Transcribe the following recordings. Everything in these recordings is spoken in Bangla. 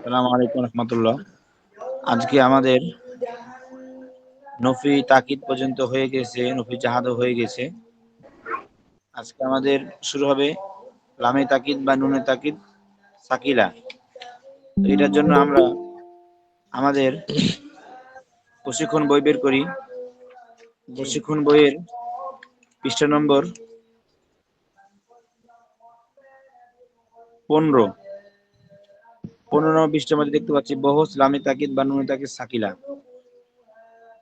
আসসালামু আলাইকুম রহমতুল্লাহ। আজকে আমাদের নফি তাকিদ পর্যন্ত হয়ে গেছে, নফি জাহাদও হয়ে গেছে। আজকে আমাদের শুরু হবে লামে তাকিদ বা নুনে তাকিদ সাকিলা। তো এটার জন্য আমরা আমাদের প্রশিক্ষণ বই বের করি। জি প্রশিক্ষণ বইয়ের পৃষ্ঠা নম্বর 15 নম্বর পৃষ্ঠার মধ্যে দেখতে পাচ্ছি বহস লামে তাকিদ বা নুনে তাকিদ সাকিলা।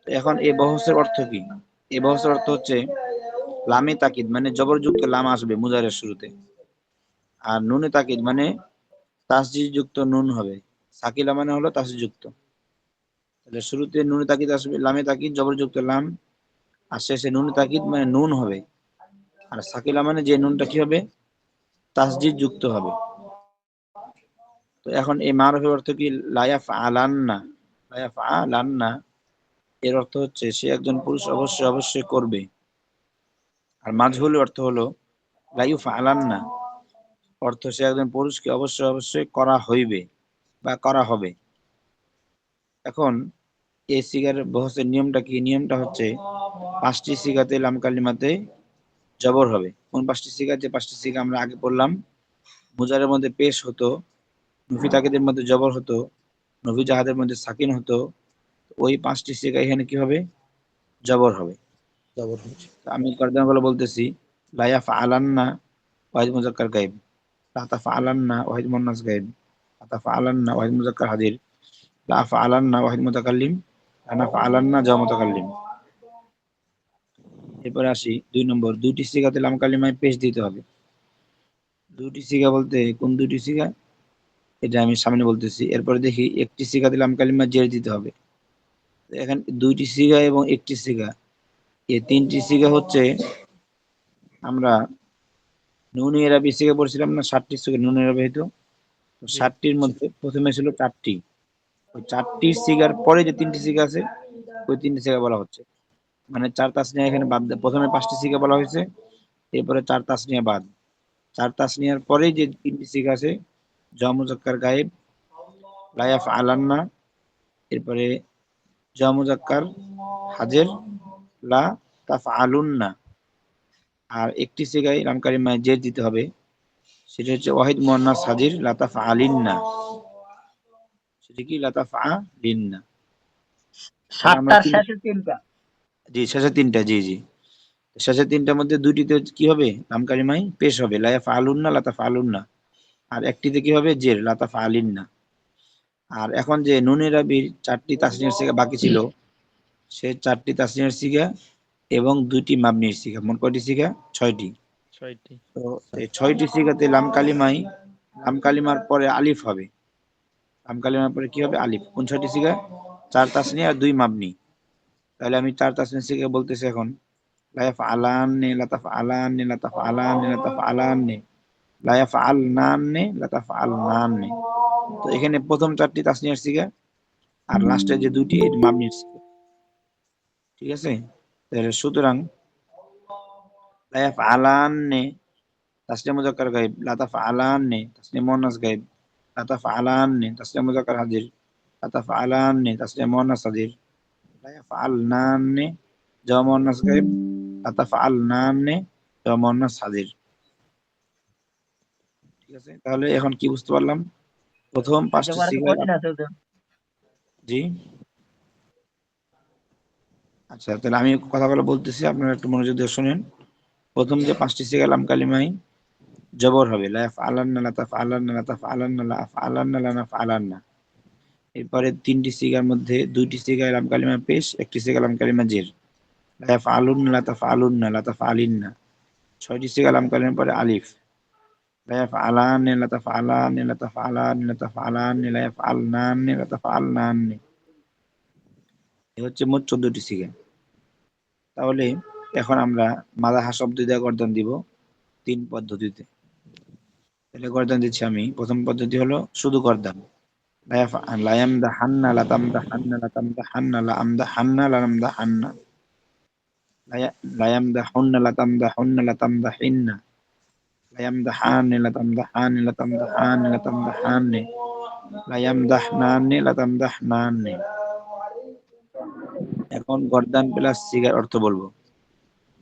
তো এখন এই বহসের অর্থ কি? এই বহসের অর্থ হচ্ছে লামে তাকিদ মানে জবরযুক্ত লাম আসবে মুজারের শুরুতে, আর নুনে তাকিদ মানে তাসজিদ যুক্ত নুন হবে। সাকিলা মানে হলো তাসজিদ যুক্ত। তাহলে শুরুতে নুনে তাকিদ আসবে, লামে তাকিদ জবরযুক্ত লাম, আর শেষে নুনে তাকিদ মানে নুন হবে। আর সাকিলা মানে যে নুনটা কি হবে, তাসজিদ যুক্ত হবে। তো এখন এই মারফের অর্থ কি? লায়াফ আলান্না। লায়াফ আলান্না এর অর্থ হচ্ছে সে একজন পুরুষ অবশ্যই অবশ্যই করবে। আর মাজহুল অর্থ হলো লাইফ আলান্না, অর্থ সে একজন পুরুষকে অবশ্যই অবশ্যই করা হইবে বা করা হবে। এখন এই সিগার বহসের নিয়মটা কি? নিয়মটা হচ্ছে 5টি সিগাতে লাম কালিমাতে জবর হবে। কোন 5টি সিগা? যে 5টি সিগা আমরা আগে পড়লাম। মুজারের মধ্যে পেশ হতো, নফি তাকিদের মধ্যে জবর হতো, নফি জাহাদের মধ্যে সাকিন হতো। ওই 5টি সিগা এখানে কি হবে? জবর হবে। জবর হচ্ছে। তো আমি কারদানগুলো বলতেছি। লায়াফ আলান্না ওয়াহিদ মুজাক্কার গায়েব, লাতাফ আলান্না ওয়াহিদ মুন্নাস গায়েব, লাতাফ আলান্না ওয়াহিদ মুজাক্কার হাজির, লাফ আলান্না ওয়াহিদ মুতাকাল্লিম, লানাফ আলান্না জা মুতাকাল্লিম। এরপরে আসি 2 নম্বর, 2টি সিগাতে লাম কালিমায় পেশ দিতে হবে। 2টি সিগা বলতে কোন 2টি সিগা? এটা আমি সামনে বলতেছি। এরপরে দেখি 1টি সিগাতে লাম কালিমা জের দিতে হবে। এখানে 2টি সিগা এবং 1টি সিগা, এই 3টি সিগা হচ্ছে আমরা নুন এরাবি সিগা পড়ছিলাম না, 7টি সিগা নুন এরাবি হইতো। তো জি 7টির মধ্যে প্রথমে ছিল 4টি। ওই 4টি সিগার পরে যে 3টি সিগা আছে, ওই 3টি সিগা বলা হচ্ছে। মানে 4 তাসনিয়া এখানে বাদ দেয়। প্রথমে 5টি সিগা বলা হয়েছে, এরপরে 4 তাসনিয়া বাদ। 4 তাসনিয়ার পরে যে 3টি সিগা আছে, জ মুজাক্কার গায়েব, লায়াফ আলান্না, এরপরে জ মুজাক্কার হাজের, লা তাফ আলুন্না। আর একটি সিগায় লাম কালিমায় জের দিতে হবে, সেটা হচ্ছে ওয়াহিদ মুয়ান্নাস হাজির, লা তাফ আলিন্না। সেটা কি? লা তাফ আলিন্না। তাহলে আমরা সাতটার শেষে তিনটা। জি শেষে 3টা, জি জি। শেষের 3টার মধ্যে 2টিতে কি হবে? লাম কালিমায় পেশ হবে, লায়াফ আলুন্না, লা তাফ আলুন্না। আর একটিতে কি হবে? জের, লা তাফ আলিন্না। আর এখন যে নুনের আবির 4টি তাসনিয়ার সিগা বাকি ছিল, সে 4টি তাসনিয়ার সিগা এবং 2টি মাবনির সিগা, মোট কয়টি সিগা? 6টি। 6টি। তো এই 6টি সিগাতে লাম কালিমার পরে আলিফ হবে। লাম কালিমার পরে কি হবে? আলিফ। কোন 6টি সিগা? 4 তাসনিয়া আর 2 মাবনি। তাহলে আমি 4 তাসনিয়া সিগা বলতেছি এখন। লায়াফ আলান্নে, লাতাফ আলান্নে, লাতাফ আলান্নে, লাতাফ আলান্নে, লায়াফ আল নান্নে, লাতাফ আল নান্নে। তো এখানে প্রথম 4টি তাসনিয়ার সিগা, আর লাস্টে যে 2টি এটি মাবনির সিগা। ঠিক আছে? তাহলে সুতরাং লায়াফ আলান্নে তাসনিয়া মুজাক্কার গায়েব, লাতাফ আলান্নে তাসনিয়া মুয়ান্নাস গায়েব, লাতাফ আলান্নে তাসনিয়া মুজাক্কার হাজির, লাতাফ আলান্নে তাসনিয়া মুয়ান্নাস হাজির, লায়াফ আল নান্নে জা মুয়ান্নাস গায়েব, লাতাফ আল নান্নে জা মুয়ান্নাস হাজির। ঠিক আছে? তাহলে এখন কি বুঝতে পারলাম? প্রথম বুঝতে 5টি পারছো সিগা। কঠিন আছে ওদের? জি, আচ্ছা তাহলে আমি কথাগুলো বলতেছি, আপনারা একটু মনোযোগ দিয়ে শুনেন। প্রথম যে 5টি সিগা লাম কালিমাই জবর হবে, লাফ আলান্না, লাতাফ আলান্না, লাতাফ আলান্না, লাফ আলান্না, লানাফ আলান্না। এরপরে 3টি সিগার মধ্যে 2টি সিগা লাম কালিমা পেশ, একটি সিগা লাম কালিমা জের, লাফ আলুন্না, লাতাফ আলুন্না, লাতাফ আলিন্না। 6টি সিগা লাম কালিমার পরে আলিফ, লাফ আলান্নে, লাতাফ আলান্নে, লাতাফ আলান্নে, লাতাফ আলান্নে, লাফ আলনান্নে, লাতাফ আলনান্নে। এই হচ্ছে মোট 14টি সিগা। তাহলে এখন আমরা মাদাহা শব্দ দিয়ে গর্দন দিব 3 পদ্ধতিতে। তাহলে গর্দন দিচ্ছি আমি। প্রথম পদ্ধতি হলো শুধু গর্দন। লায়ামদাহান্না, লাতামদাহান্না, লাতামদাহান্না, লাআমদাহান্না, লানামদাহান্না। লায়ামদাহুন্না, লাতামদাহুন্না, লাতামদাহিন্না। লায়ামদাহানি, লাতামদাহানি, লাতামদাহানি, লাতামদাহানি। লায়ামদাহনান্নে লাতামদাহনান্নে। এখন গর্দান প্লাস সিগার অর্থ বলবো।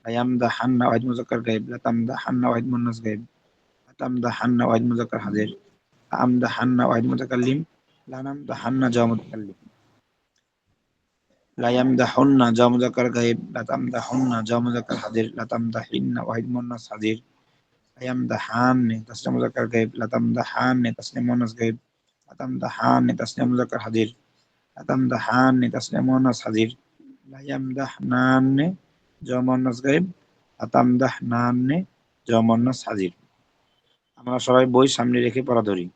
লায়ামদাহান্না ওয়াহিদ মুযাক্কার গায়েব, লাতামদাহান্না ওয়াহিদ মুন্নাস গায়েব, লাতামদাহান্না ওয়াহিদ মুযাক্কার হাজির, লামদাহান্না ওয়াহিদ মুতাকাল্লিম, লানামদাহান্না জাওয়া মুতাকাল্লিম। লায়ামদাহুন্না জাওয়া মুযাক্কার গায়েব, লাতামদাহুন্না জাওয়া মুযাক্কার হাজির, লাতামদাহিন্না ওয়াহিদ মুন্নাস হাজির, লায়ামদাহান্নে তাসনিয়া মুযাক্কার গায়েব, লাতামদাহান্নে তাসনিয়া মুন্নাস গায়েব, লাতামদাহান্নে তাসনিয়া মুযাক্কার হাজির, লাতামদাহান্নে তাসনিয়া মুন্নাস হাজির, লায়ামদাহনান্নে জাওয়া মুন্নাস গায়েব, লাতামদাহনান্নে জাওয়া মুন্নাস হাজির। আমরা সবাই বই সামনে রেখে পড়া ধরি।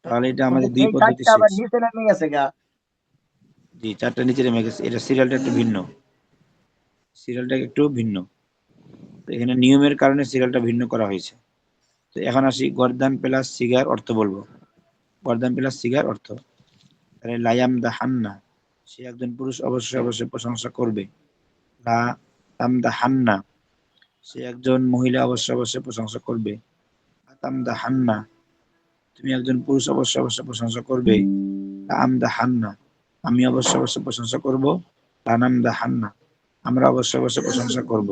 তাহলে এটা আমাদের দুই এই পদ্ধতি চারটা আবার শেষ। নিচে নেমে গেছে গা। জি, চারটা নিচে নেমে গেছে। এটা সিরিয়ালটা একটু ভিন্ন, সিরিয়ালটা একটু ভিন্ন। তো এখানে নিয়মের কারণে সিরিয়ালটা ভিন্ন করা হয়েছে। তো এখন আসি গর্দান প্লাস সিগার অর্থ বলবো। গর্দান প্লাস সিগার অর্থ, তাহলে লায়াম দা হান্না, সে একজন পুরুষ অবশ্যই অবশ্যই প্রশংসা করবে। লা তাম দা হান্না, সে একজন মহিলা অবশ্যই অবশ্যই প্রশংসা করবে। আতাম দা হান্না, তুমি একজন পুরুষ অবশ্যই অবশ্যই প্রশংসা করবে। লা আম দা হান্না, আমি অবশ্যই অবশ্যই প্রশংসা করব। লা নাম দা হান্না, আমরা অবশ্যই অবশ্যই প্রশংসা করব।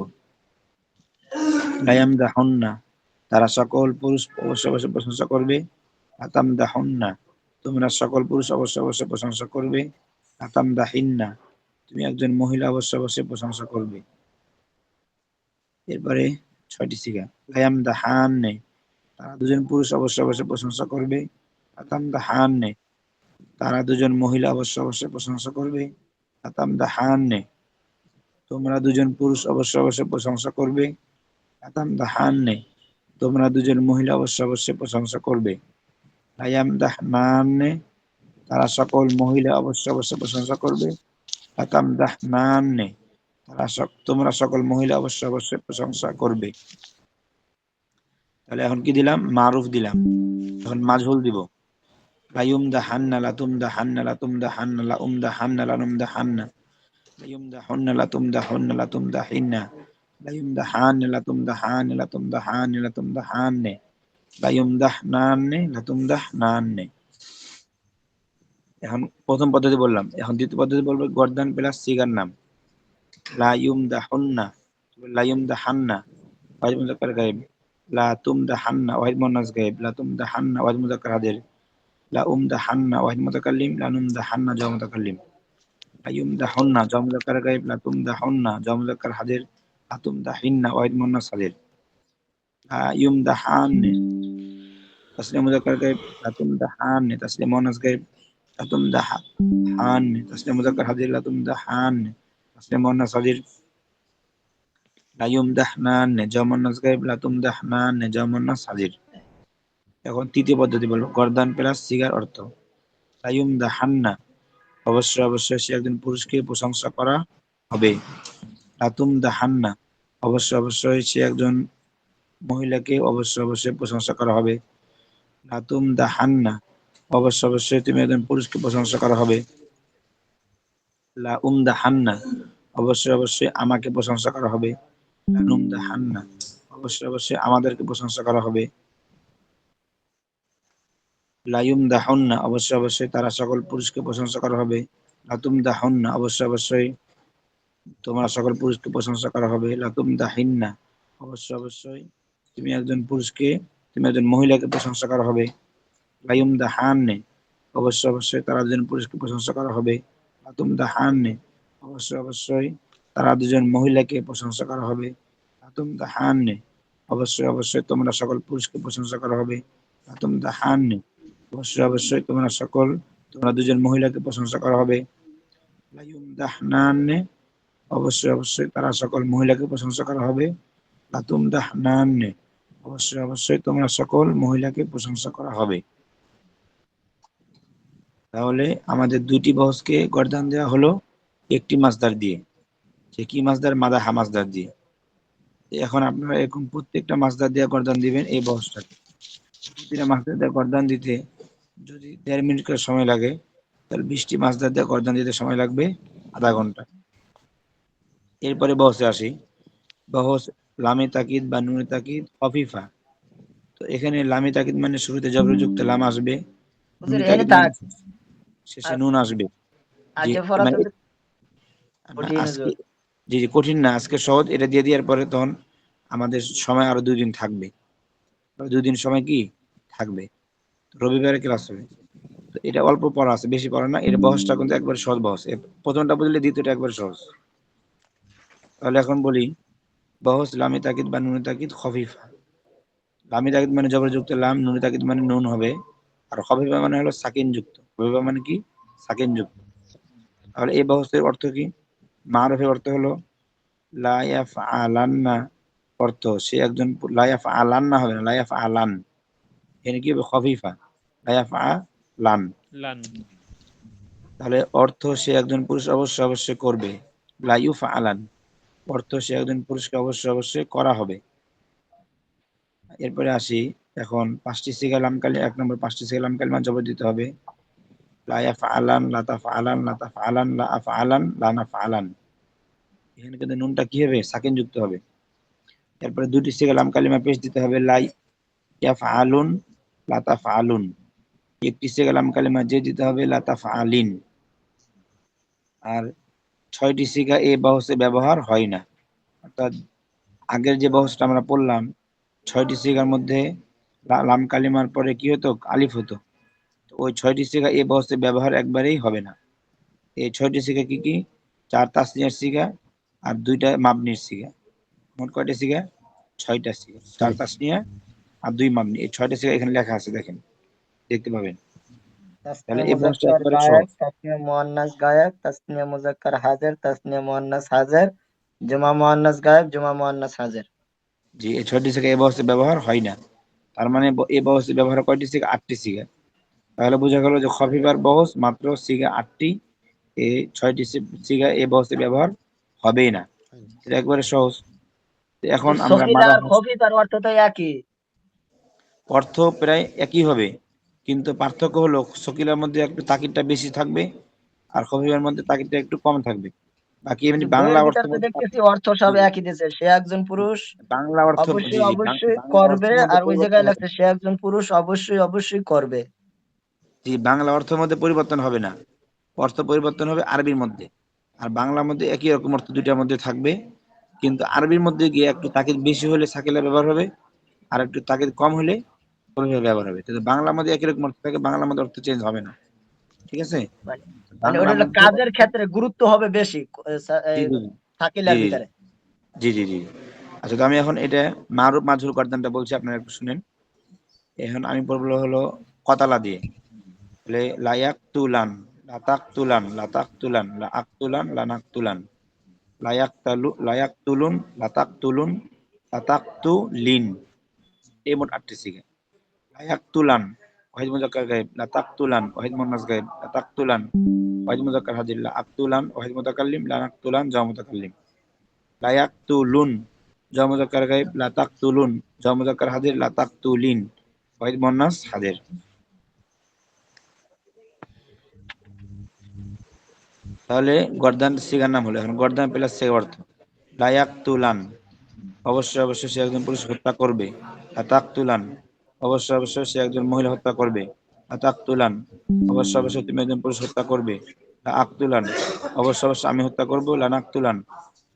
লায়াম দা হন্না, তারা সকল পুরুষ অবশ্যই অবশ্যই প্রশংসা করবে। আতাম দা হন্না, তোমরা সকল পুরুষ অবশ্যই অবশ্যই প্রশংসা করবে। আতাম দা হিন্না, তুমি একজন মহিলা অবশ্যই অবশ্যই প্রশংসা করবে। এরপরে ৬টি সিগা। লায়াম দা হান্নে, তারা দুজন পুরুষ অবশ্যই অবশ্যই প্রশংসা করবে। আতাম দা হান্নে, তারা দুজন মহিলা অবশ্যই অবশ্যই প্রশংসা করবে। আতাম দা হান্নে, তোমরা দুজন পুরুষ অবশ্যই অবশ্যই প্রশংসা করবে। আতাম দা হান্নে, তোমরা দুজন মহিলা অবশ্যই অবশ্যই প্রশংসা করবে। লায়াম দাহ নান্নে, তারা সকল মহিলা অবশ্যই অবশ্যই প্রশংসা করবে। আতাম দাহ নান্নে, তোমরা সকল মহিলা অবশ্যই অবশ্যই প্রশংসা করবে। তাহলে এখন কি দিলাম? মারুফ দিলাম। এখন মাজহুল দিব। লায়ুম দা হান্না লাতুম দা হান্না লাতুম দা হান্না লাউম দা হান্না লানুম দা হান্না, লায়ুম দা হন্না লাতুম দা হন্না লাতুম দা হিন্না, লায়ুম দা হান্নে লাতুম দা হান্নে লাতুম দা হান্নে লাতুম দা হান্নে, লায়ুম দাহ নান্নে লাতুম দাহ নান্নে। এখন প্রথম পদ্ধতি বললাম, এখন দ্বিতীয় পদ্ধতি বলবো গর্দান প্লাস সিগার নাম। লায়ুম দা হন্না, লায়ুম দা হান্না ওয়াহিদ মুযাক্কার গায়েব, লা তুম দা হান্না ওয়াহিদ মুন্নাস গায়েব, লা তুম দা হান্না ওয়াহিদ মুযাক্কার হাজির, লা উম দা হান্না ওয়াহিদ মুতাকাল্লিম, লা নুম দা হান্না জাওয়া মুতাকাল্লিম। লায়ুম দা হন্না জাওয়া মুযাক্কার গায়েব, লা তুম দা হন্না জাওয়া মুযাক্কার হাজির, লা তুম দা হিন্না ওয়াহিদ মুন্নাস হাজির। লায়ুম দা হান্নে তাসনিয়া মুযাক্কার গায়েব, লা তুম দা হান্নে তাসনিয়া মুন্নাস গায়েব, লা তুম দা হান্নে তাসনিয়া মুযাক্কার হাজির, লা তুম দা হান্নে তাসনিয়া মুন্নাস হাজির। লায়ুম দাহ নান্নে জাওয়া মুন্নাস গায়েব, লা তুম দা নান্নে জাওয়া মুন্নাস হাজির। এখন তৃতীয় পদ্ধতি বলবো গর্দান প্লাস সিগার অর্থ। লায়ুম দা হান্না, অবশ্যই অবশ্যই সে একজন পুরুষকে প্রশংসা করা হবে। লাতুম দা হান্না, অবশ্যই অবশ্যই সে একজন মহিলাকে অবশ্যই অবশ্যই প্রশংসা করা হবে। লাতুম দা হান্না, অবশ্যই অবশ্যই তুমি একজন পুরুষকে প্রশংসা করা হবে। লা উম দা হান্না, অবশ্যই অবশ্যই আমাকে প্রশংসা করা হবে। লা নুম দা হান্না, অবশ্যই অবশ্যই আমাদেরকে প্রশংসা করা হবে। লায়ুম দা হন্না, অবশ্যই অবশ্যই তারা সকল পুরুষকে প্রশংসা করা হবে। লাতুম দা হন্না, অবশ্যই অবশ্যই তোমরা সকল পুরুষকে প্রশংসা করা হবে। লাতুম দা হিন্না, অবশ্যই অবশ্যই তুমি একজন পুরুষকে, তুমি একজন মহিলাকে প্রশংসা করা হবে। লায়ুম দা হান্নে, অবশ্যই অবশ্যই তারা দুজন পুরুষকে প্রশংসা করা হবে। লাতুম দা হান্নে, অবশ্যই অবশ্যই তারা দুজন মহিলাকে প্রশংসা করা হবে। লাতুম দা হান্নে, অবশ্যই অবশ্যই তোমরা সকল পুরুষকে প্রশংসা করা হবে। লাতুম দা হান্নে, অবশ্যই অবশ্যই তোমরা দুজন মহিলাকে প্রশংসা করা হবে। লায়ুম দাহ নান্নে, অবশ্যই অবশ্যই তারা সকল মহিলাকে প্রশংসা করা হবে। লাতুম দাহ নান্নে, অবশ্যই অবশ্যই তোমরা সকল মহিলাকে প্রশংসা করা হবে। তাহলে আমাদের দুইটি বহসকে গর্দান দেওয়া হলো একটি মাসদার দিয়ে। সে কি মাসদার? মাদাহা মাসদার দিয়ে। এখন আপনারা এরকম প্রত্যেকটা মাসদার দিয়ে গর্দান দিবেন এই বহসটাকে। প্রতিটা মাসদার দিয়ে গর্দান দিতে যদি ১.৫ মিনিট করে সময় লাগে, তাহলে ২০টি মাসদার দিয়ে গর্দান দিতে সময় লাগবে আধা ঘন্টা। এরপরে বহসে আসি। বহস লামে তাকিদ বা নুনে তাকিদ খফিফা। তো এখানে লামে তাকিদ মানে শুরুতে জবরযুক্ত লাম আসবে, হুজুর নুনে এনে তাকিদ মানে থাক শেষে নুন আসবে। জি আগে পড়া তো মানে না, কঠিন আজকে হুজুর। জি জি কঠিন না, আজকে সহজ। এটা দিয়ে দেওয়ার পরে তখন আমাদের সময় আরো 2 দিন থাকবে, 2 দিন সময় কি থাকবে, রবিবারে ক্লাস হবে। তো এটা অল্প পড়া আছে, বেশি পড়া না। এটা বহসটা কিন্তু একবার সহজ বহস, প্রথমটা বুঝলে দ্বিতীয়টা একবার সহজ। তাহলে এখন বলি বহস লামে তাকিদ বা নুনে তাকিদ খফিফা। লামে তাকিদ মানে জবরযুক্ত লাম, নুনে তাকিদ মানে নুন হবে, আর খফিফা মানে হলো সাকিন যুক্ত। খফিফা মানে কি সাকিন যুক্ত। তাহলে এই বহসের অর্থ কি? মারুফের অর্থ হলো লা ইয়াফআলান্না, অর্থ সে একজন, লা ইয়াফআলান্না হবে না, লা ইয়াফআলান, এখানে কি হবে খফিফা, লা ইয়াফআলান। লান। তাহলে অর্থ সে একজন পুরুষ অবশ্যই অবশ্যই করবে, লা ইউফআলান, অর্থ সে একজন পুরুষকে অবশ্যই অবশ্যই করা হবে। এরপরে আসি এখন 5টি সিগা লাম কালিমা, 1 নম্বর 5টি সিগা লাম কালিমা জবর দিতে হবে। লা ইয়াফআলান, লা তাফআলান, লা তাফআলান, লা আফআলান, লা নাফআলান। এখানে কিন্তু নুনটা কি হবে সাকিন যুক্ত হবে। এরপরে 2টি সিগা লাম কালিমা পেশ দিতে হবে, লা ইয়াফআলুন, লা তাফআলুন। 1টি সিগা লাম কালিমা যে দিতে হবে, লা তাফআলিন। আর 6টি সিগা এ বহসে ব্যবহার হয় না। অর্থাৎ আগের যে বহসটা আমরা পড়লাম 6টি সিগার মধ্যে লাম কালিমার পরে কি হতো, আলিফ হতো। তো ওই 6টি সিগা এ বহসে ব্যবহার একবারেই হবে না। এই 6টি সিগা কি কি? 4 তাসনিয়ার সিগা আর 2টা মাবনির সিগা। মোট কয়টা সিগা? 6টা সিগা, 4 তাসনিয়া আর 2 মাবনি। এই 6টা সিগা এখানে লেখা আছে, দেখেন, দেখতে পাবেন। তাহলে তাসনিয়া এই বহসটা মুজাক্কার একবারে গায়ক, সহজ। তাসনিয়া মুয়ান্নাস গায়ক, তাসনিয়া মুজাক্কার হাজির, তাসনিয়া মুয়ান্নাস হাজির, জুমা মুয়ান্নাস গায়ক, জুমা মুয়ান্নাস হাজির। জি, এই 6টি সিগা এই বহসে ব্যবহার হয় না। তার মানে এই বহসে ব্যবহার কয়টি সিগা? 8টি সিগা। তাহলে বোঝা গেল যে খফিফার বহস মাত্র সিগা 8টি, এই 6টি সিগা এই বহসে ব্যবহার হবেই না। এটা একবারে সহজ। তো এখন আমরা সকিলা মাদা আর হস্ত, খফিফার অর্থ তো একই। অর্থ প্রায় একই হবে, কিন্তু পার্থক্য হলো সকিলার মধ্যে একটু তাকিদটা বেশি থাকবে আর খফিফার মধ্যে তাকিদটা একটু কম থাকবে। বাকি এমনি কিন্তু বাংলা বইয়ের ভিতর অর্থের তো মধ্যে দেখতেছি অর্থ সব জি একই দিয়েছে, সে একজন পুরুষ বাংলা অর্থ, জি অবশ্যই জি অবশ্যই বাংলা করবে, অর্থের মধ্যে আর ওই পরিবর্তন জায়গায় হবে লাগছে সে একজন পুরুষ অবশ্যই অবশ্যই করবে। জি বাংলা অর্থের মধ্যে পরিবর্তন হবে না, অর্থ পরিবর্তন হবে আরবির মধ্যে। আর বাংলার মধ্যে একই রকম অর্থ দুইটার মধ্যে থাকবে, কিন্তু আরবির মধ্যে গিয়ে একটু তাকিদ বেশি হলে সাকিলা ব্যবহার হবে, আর একটু তাকিদ কম হলে খফিফা ব্যবহার হবে। কিন্তু বাংলার মধ্যে একই রকম অর্থ থাকে, বাংলার মধ্যে অর্থ চেঞ্জ হবে না। ঠিক আছে? মানে মানে ওটা বাংলার হলো মধ্যে কাজের ক্ষেত্রে গুরুত্ব হবে বেশি জি জি জি শাকিলার জি ভিতরে। জি জি জি। আচ্ছা, তো আমি এখন এটা মারুফ মাজহুর গর্দানটা বলছি, আপনারা একটু শুনেন। এখন আমি বলবো হলো কতালা দিয়ে, তাহলে লায়াক তুলান, লাতাক তুলান, লাতাক তুলান, লাক তুলান, লানাক তুলান, লায়াক তালু, লায়াক তুলুন, লাতাক তুলুন, লাতাক তু লিন। এই মোট 8টি সিগা। লায়াক তুলান ওয়াহিদ মুজাক্কার গায়েব, লাতাক তুলান ওয়াহিদ মুন্নাস গায়েব, লাতাক তুলান ওয়াহিদ মুজাক্কার হাজির, লাক তুলান ওয়াহিদ মুতাকাল্লিম, লানাক তুলান জমা মুতাকাল্লিম। লায়াক তুলুন জমা মুজাক্কার গায়েব, লাতাক তুলুন জমা মুজাক্কার হাজির, লাতাক তুলিন ওয়াহিদ মুন্নাস হাজির। তাহলে গর্দান সিগার নাম হলো, এখন গর্দান প্লাস সিগা অর্থ। লায়াক তুলান, অবশ্যই অবশ্যই সে একজন পুরুষ হত্যা করবে। লাতাক তুলান, অবশ্যই অবশ্যই সে একজন মহিলা হত্যা করবে। লাতাক তুলান, অবশ্যই অবশ্যই তুমি একজন পুরুষ হত্যা করবে। লাক তুলান, অবশ্যই অবশ্যই আমি হত্যা করবো। লানাক তুলান,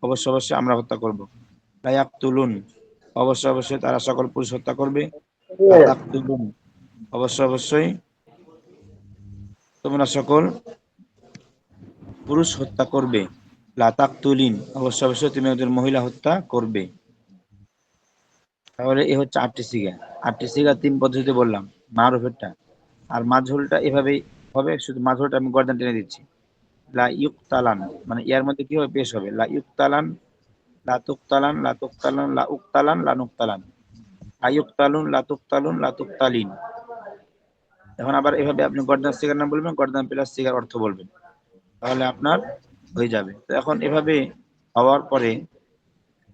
অবশ্যই অবশ্যই আমরা হত্যা করব। লায়াক তুলুন, অবশ্যই অবশ্যই তারা সকল পুরুষ হত্যা করবে। লাতাক তুলুন, অবশ্যই অবশ্যই তোমরা সকল পুরুষ হত্যা করবে। লাতাক তুলিন, অবশ্যই অবশ্যই তুমি একজন মহিলা হত্যা করবে। তাহলে এ হচ্ছে 8টি সিগা। 8টি সিগা 3 পদ্ধতিতে বললাম, মারুফেরটা। আর মাঝহুলটা এভাবেই হবে, শুধু মাঝহুলটা আমি গর্দান টেনে দিচ্ছি। লা ইউকতালান, মানে ইয়ার মধ্যে কি হবে, পেশ হবে। লা ইউকতালান, লা তুকতালান, লা তুকতালান, লা উকতালান, লা নুকতালান। লা ইউকতালুন, লা তুকতালুন, লা তুকতালিন। এখন আবার এভাবে আপনি গর্দান সিগার নাম বলবেন, গর্দান প্লাস সিগার অর্থ বলবেন, তাহলে আপনার হয়ে যাবে। তো এখন এভাবে হওয়ার পরে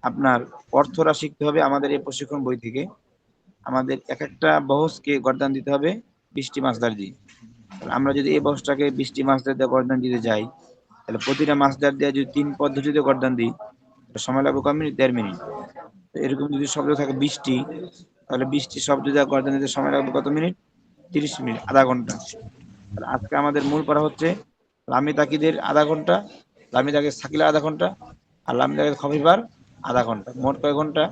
আপনার অর্থরা শিখতে হবে আমাদের এই প্রশিক্ষণ বই থেকে। আমাদের এক একটা বহসকে গর্দান দিতে হবে 20টি মাসদার দিয়ে। তাহলে আমরা যদি এই বহসটাকে 20টি মাসদার দিয়ে গর্দান দিতে যাই, তাহলে প্রতিটা মাসদার দিয়ে যদি 3 পদ্ধতিতে গর্দান দিই, তাহলে সময় লাগবে কয় মিনিট? 1.5 মিনিট। তো এরকম যদি শব্দ থাকে 20টি, তাহলে 20টি শব্দ দিয়ে গর্দে নিতে সময় লাগবে কত মিনিট? 30 মিনিট, আধা ঘন্টা। আর আজকে আমাদের মূল পড়া হচ্ছে লামি তাকিদের আধা ঘন্টা, লামি তাকিদ সাকিলা আধা ঘন্টা, আর লামি তাকিদ খফিফার আধা ঘন্টা। মোট কয় ঘন্টা?